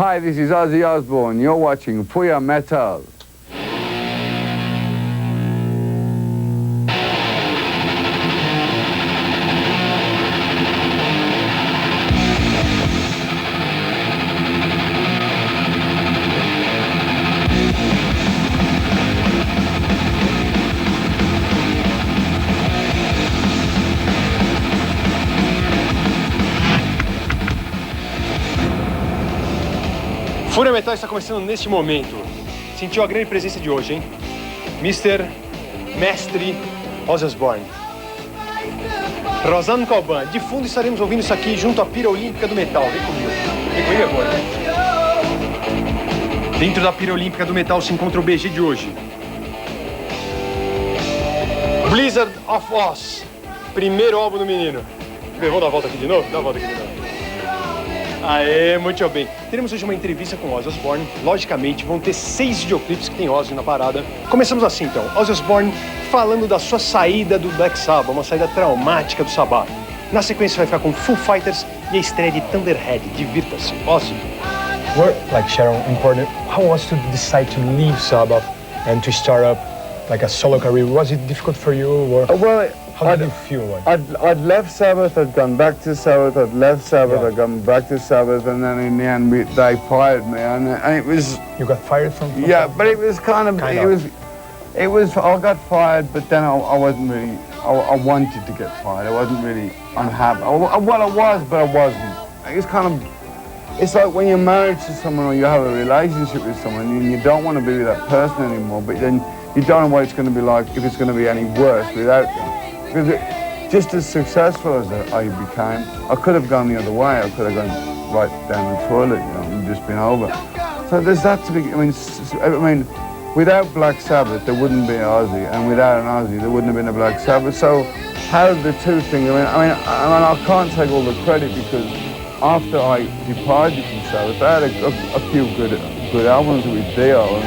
Hi, this is Ozzy Osbourne. You're watching FÚRIA Metal. FÚRIA Metal está começando neste momento. Sentiu a grande presença de hoje, hein? Mestre Ozzy Osbourne. Rosando Calban. De fundo estaremos ouvindo isso aqui junto à Pira Olímpica do Metal. Vem comigo. Vem comigo agora. Dentro da Pira Olímpica do Metal se encontra o BG de hoje. Blizzard of Oz. Primeiro álbum do menino. Vamos dar a volta aqui de novo? Dá a volta aqui de novo. Aê, muito bem. Teremos hoje uma entrevista com Ozzy Osbourne. Logicamente, vão ter 6 videoclipes que tem Ozzy na parada. Começamos assim, então. Ozzy Osbourne falando da sua saída do Black Sabbath, uma saída traumática do Sabbath. Na sequência vai ficar com Foo Fighters e a estreia de Thunderhead. Divirta-se. Ozzy. Well, like Sharon, important. How was to decide to leave Sabbath and to start up like a solo career? Was it difficult for you, or how did you feel like? I'd left Sabbath, I'd gone back to Sabbath, I'd left Sabbath, Yeah. I'd gone back to Sabbath, and then in the end they fired me, and it was... You got fired from Yeah, Sabbath? but it was kind of, it was, I got fired, but then I wasn't really, I wanted to get fired, I wasn't really unhappy. Well, I was, but I wasn't. It was kind of, it's like when you're married to someone or you have a relationship with someone and you don't want to be with that person anymore, but then you don't know what it's going to be like, if it's going to be any worse without them. Because just as successful as I became, I could have gone the other way. I could have gone right down the toilet, you know, and just been over. So there's that to be. I mean, without Black Sabbath, there wouldn't be Ozzy, and without an Ozzy, there wouldn't have been a Black Sabbath. So how the two things? I can't take all the credit because after I departed from Sabbath, I had a few good albums with Dio.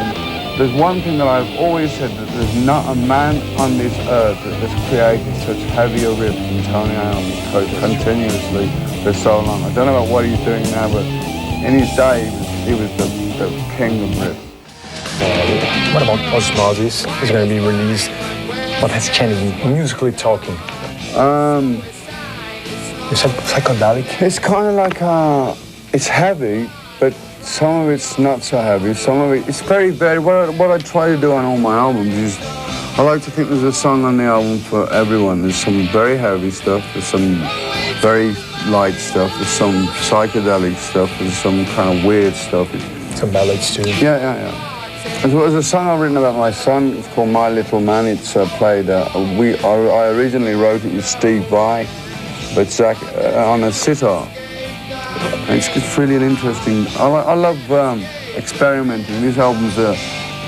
There's one thing that I've always said, that there's not a man on this earth that has created such heavier riffs than Tony Iommi continuously for so long. I don't know about what he's doing now, but in his day, he was the king of riffs. What about Osmosis? It's going to be released. What has changed musically talking? You said psychedelic? It's kind of like, it's heavy, but some of it's not so heavy, some of it's very, very, what I try to do on all my albums is, I like to think there's a song on the album for everyone. There's some very heavy stuff, there's some very light stuff, there's some psychedelic stuff, there's some kind of weird stuff. Some ballads too. Yeah. There's a song I've written about my son, it's called My Little Man. It's played, I originally wrote it with Steve Vai, but Zach on a sitar. It's really an interesting. I love experimenting. These albums are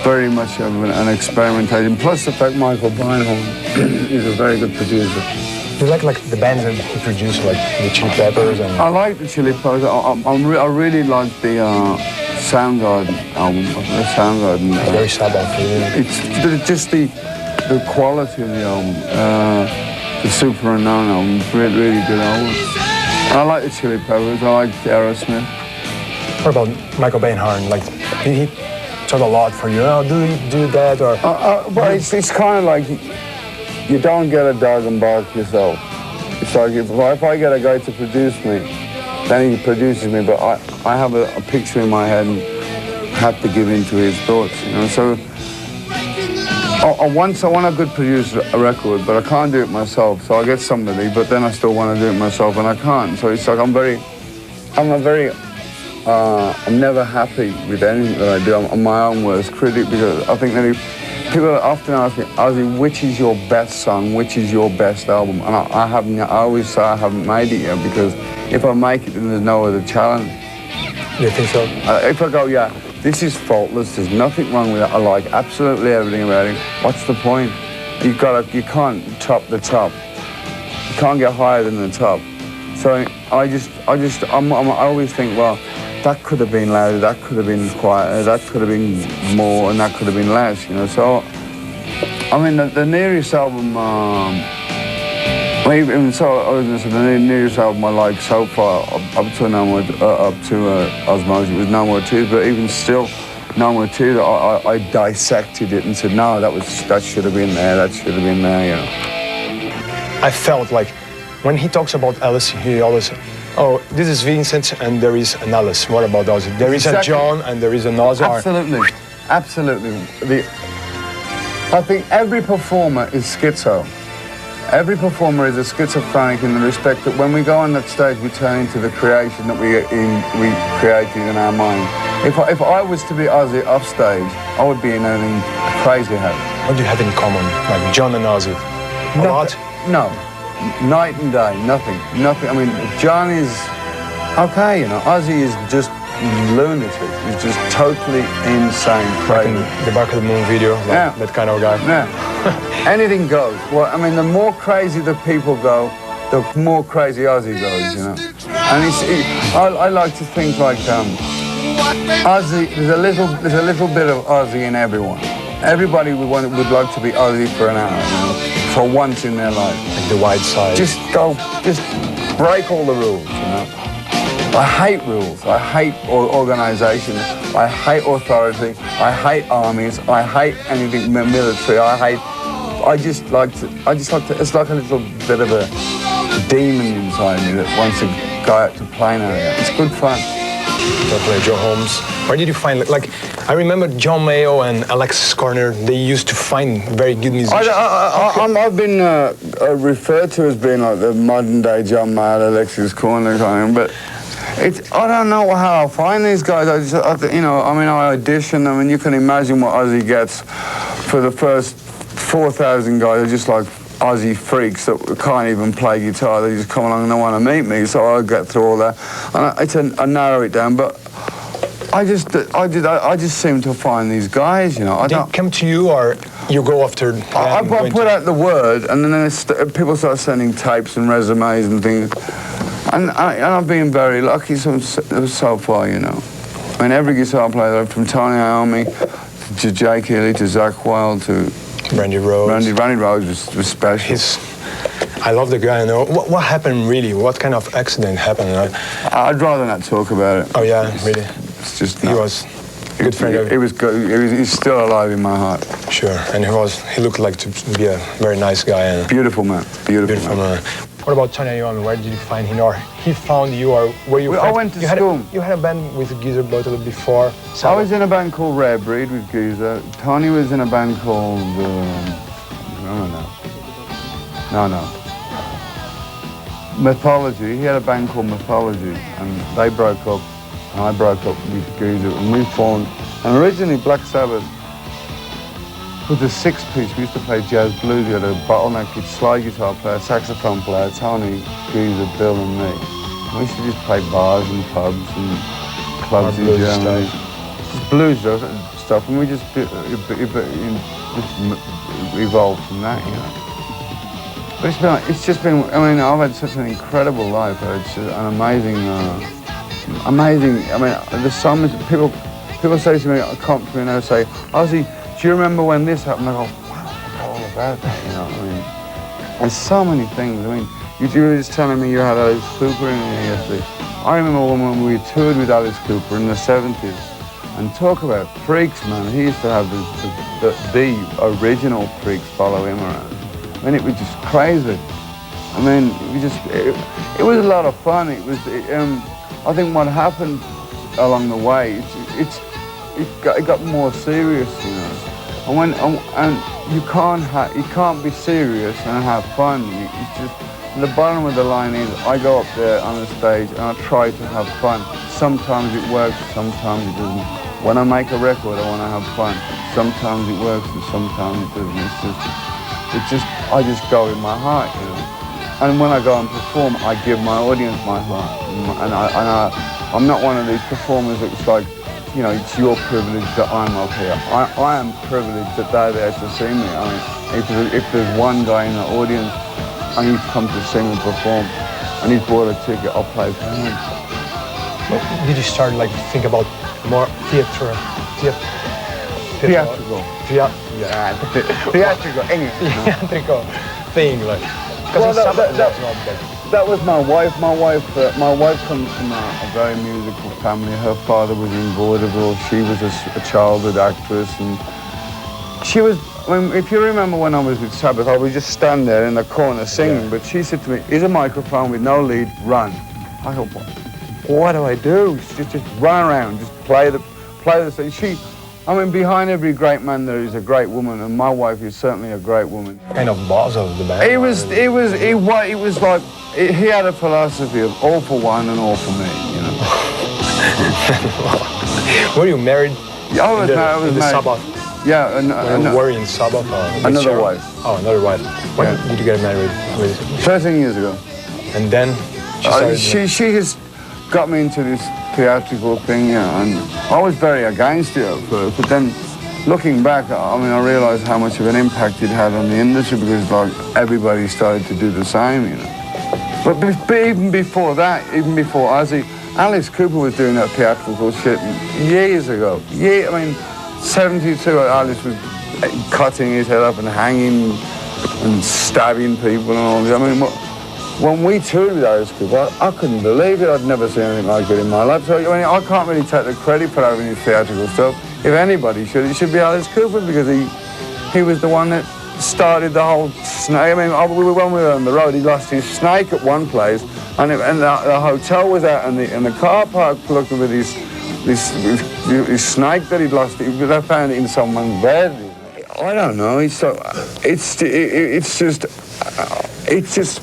very much of an experimentation. Plus the fact Michael Beinhorn is a very good producer. You like the bands that he produced, like the Chili Peppers and... I like the Chili Peppers. I really like the Soundgarden album. The Soundgarden. Very Sabbath. It's just the quality of the album. The Super Unknown album, really good album. I like the Chili Peppers, I like Aerosmith. What about Michael Beinhorn? Like, did he talk a lot for you? Oh, do you do that, or...? Well, it's kind of like, you don't get a dog and bark yourself. It's like, if I get a guy to produce me, then he produces me, but I have a picture in my head and have to give in to his thoughts, you know, so... I want a good producer, a record, but I can't do it myself. So I get somebody, but then I still want to do it myself, and I can't. So it's like I'm never happy with anything that I do. I'm my own worst critic, because I think that people often ask me, Ozzy, which is your best song? Which is your best album? And I always say I haven't made it yet, because if I make it, then there's no other challenge. You think so? If I go, yeah, this is faultless, there's nothing wrong with it, I like absolutely everything about it, what's the point? You can't top the top. You can't get higher than the top. So I always think, well, that could have been louder, that could have been quieter, that could have been more, and that could have been less, you know. So, I mean, the nearest album Well, even so, I was the nearest album I liked so far up to Osmosis was No More Tears, but even still, No More Tears, I dissected it and said, no, that should have been there, that should have been there, you know. I felt like when he talks about Alice, he always says, oh, this is Vincent and there is an Alice. What about Ozzy? There is a John and there is an Ozzy. Absolutely, absolutely. I think every performer is schizo. Every performer is a schizophrenic in the respect that when we go on that stage, we turn into the creation that we created in our mind. If I was to be Ozzy off stage, I would be in anything crazy happy. What do you have in common, like John and Ozzy? A lot? No, night and day, nothing. I mean, John is okay, you know. Ozzy is just lunatic. He's just totally insane, crazy. Like in the Back of the Moon video, like yeah. That kind of guy. Yeah, anything goes. Well, I mean, the more crazy the people go, the more crazy Ozzy goes, you know. And I like to think like Ozzy. There's a little bit of Ozzy in everyone. Everybody would like to be Ozzy for an hour, you know, for once in their life. Like the White Side. Just break all the rules, you know. I hate rules. I hate organizations. I hate authority. I hate armies. I hate anything military. I just like to. It's like a little bit of a demon inside me that wants to go out to play now. It's good fun. Play Joe Holmes. Where did you find, like, I remember John Mayo and Alexis Corner, they used to find very good musicians. I've been referred to as being like the modern day John Mayo, Alexis Corner kind of, but I don't know how I find these guys. I audition them, and you can imagine what Ozzy gets for the first 4,000 guys. They're just like Ozzy freaks that can't even play guitar. They just come along and they want to meet me, so I get through all that. And I narrow it down, but I just seem to find these guys, you know. They come to you, or you go after them? I put out the word, and then people start sending tapes and resumes and things. And I've been very lucky so far, you know. I mean, every guitar player, from Tony Iommi to Jake Healy to Zach Wilde to Randy Rhoads. Randy Rhoads was special. I love the guy. I know. What happened really? What kind of accident happened? I'd rather not talk about it. Oh yeah, really. It's just he was a good friend. He was good. He's still alive in my heart. Sure, and he looked like to be a very nice guy. And beautiful man. Beautiful man. What about Tony Iommi? Where did you find him, or he found you, or were you? I went to school. You had a band with Geezer Bottle before. I was in a band called Rare Breed with Geezer. Tony was in a band called Mythology. He had a band called Mythology, and they broke up, and I broke up with Geezer, and we formed. And originally, Black Sabbath was a six-piece. We used to play jazz blues. We had a bottleneck slide guitar player, saxophone player, Tony, Geezer, Bill, and me. And we used to just play bars and pubs and clubs in Germany. Just blues stuff, and we just evolved from that, you know. But it's just been. I mean, I've had such an incredible life. It's an amazing. I mean, there's so much people say to me, I come to me and they say, Ozzy, do you remember when this happened? I go, wow, I forgot all about that, you know. I mean, there's so many things. I mean, you were just telling me you had Alice Cooper in here yesterday. I remember when we toured with Alice Cooper in the 70s, and talk about freaks, man. He used to have the original freaks follow him around. I mean, it was just crazy. I mean, it was a lot of fun. I think what happened along the way, it got more serious, you know. And you can't be serious and have fun. It's just, the bottom of the line is, I go up there on the stage and I try to have fun. Sometimes it works, sometimes it doesn't. When I make a record, I want to have fun. Sometimes it works and sometimes it doesn't. I just go with my heart, you know. And when I go and perform, I give my audience my heart. And I'm not one of these performers that's like, you know, it's your privilege that I'm up here. I am privileged that they're there to see me. I mean, if there's one guy in the audience and he's come to see me perform and he's bought a ticket, I'll play for him. Did you start like think about more theatrical? Theatrical English. Theatrical thing, like. Because Well, Sabbath was not that. That was my wife. My wife comes from a very musical family. Her father was in vaudeville. She was a childhood actress, and she was. I mean, if you remember when I was with Sabbath, I would just stand there in the corner singing. Yeah. But she said to me, "Here's a microphone with no lead. Run." I thought, what do I do? Just run around, just play the thing. I mean, behind every great man there is a great woman, and my wife is certainly a great woman. Kind of boss of the band. It was like he had a philosophy of all for one and all for me, you know. Were you married? Yeah, I was married. Sabbath. Yeah, were you in Sabbath? Another wife. Oh, another wife. When did you get married? 13 years ago. And then she has got me into this theatrical thing, yeah, and I was very against it at first, but then looking back, I mean, I realised how much of an impact it had on the industry because, like, everybody started to do the same, you know. But even before that, even before Ozzy, Alice Cooper was doing that theatrical shit years ago. Yeah, I mean, 72, Alice was cutting his head up and hanging and stabbing people and all this. I mean, when we toured with Alice Cooper, I couldn't believe it. I'd never seen anything like it in my life. So, I mean, I can't really take the credit for having his theatrical stuff. If anybody should, it should be Alice Cooper because he was the one that started the whole snake. I mean, when we were on the road, he lost his snake at one place, and the hotel was out in the car park looking with his snake that he'd lost. They found it in someone's bed. I don't know. It's just.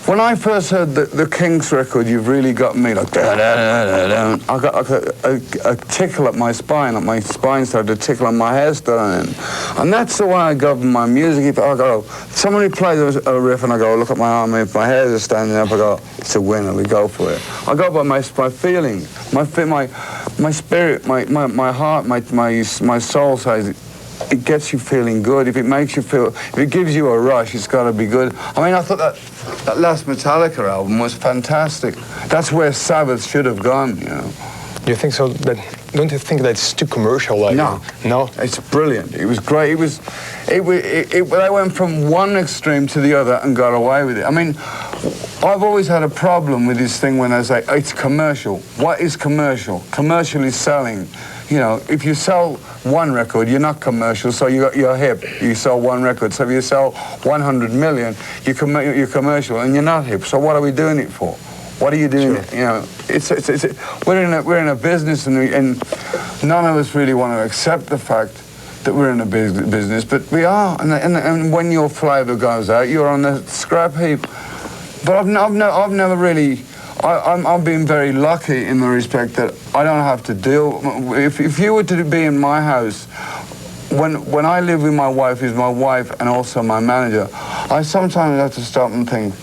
When I first heard the Kinks record, You've Really Got Me, like da-da-da-da-da, I got a tickle at my spine, like my spine started to tickle and my hair started. And that's the way I govern my music. If I go, somebody plays a riff and I go, look at my arm, if my hairs are standing up, I go, it's a winner, we go for it. I go by my feeling, my spirit, my heart, my soul says it gets you feeling good. If it makes you feel, if it gives you a rush, it's got to be good. I mean, I thought that last Metallica album was fantastic. That's where Sabbath should have gone, you know. Do you think so? Don't you think that's too commercial? Like, no. No? It's brilliant. It was great. They went from one extreme to the other and got away with it. I mean, I've always had a problem with this thing when I say, it's commercial. What is commercial? Commercial is selling. You know, if you sell one record, you're not commercial, so you're hip. You sell one record. So if you sell 100 million, you're commercial, and you're not hip. So what are we doing it for? What are you doing? Sure. You know, we're in a business, and none of us really want to accept the fact that we're in a business, but we are. And when your flavour goes out, you're on the scrap heap. But I've never really. I've been very lucky in the respect that I don't have to deal. If you were to be in my house, when I live with my wife, who's my wife and also my manager, I sometimes have to stop and think,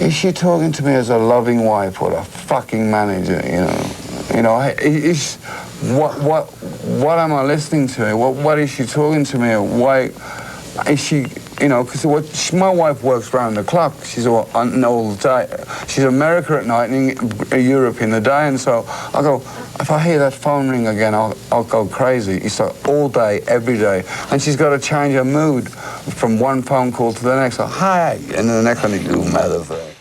is she talking to me as a loving wife or a fucking manager? You know, what am I listening to? What is she talking to me? Why is she? You know, because my wife works round the clock. She's all the day. She's America at night and Europe in the day. And so I go, if I hear that phone ring again, I'll go crazy. It's like all day, every day. And she's got to change her mood from one phone call to the next. So, hi, and then the next one, you motherfucker.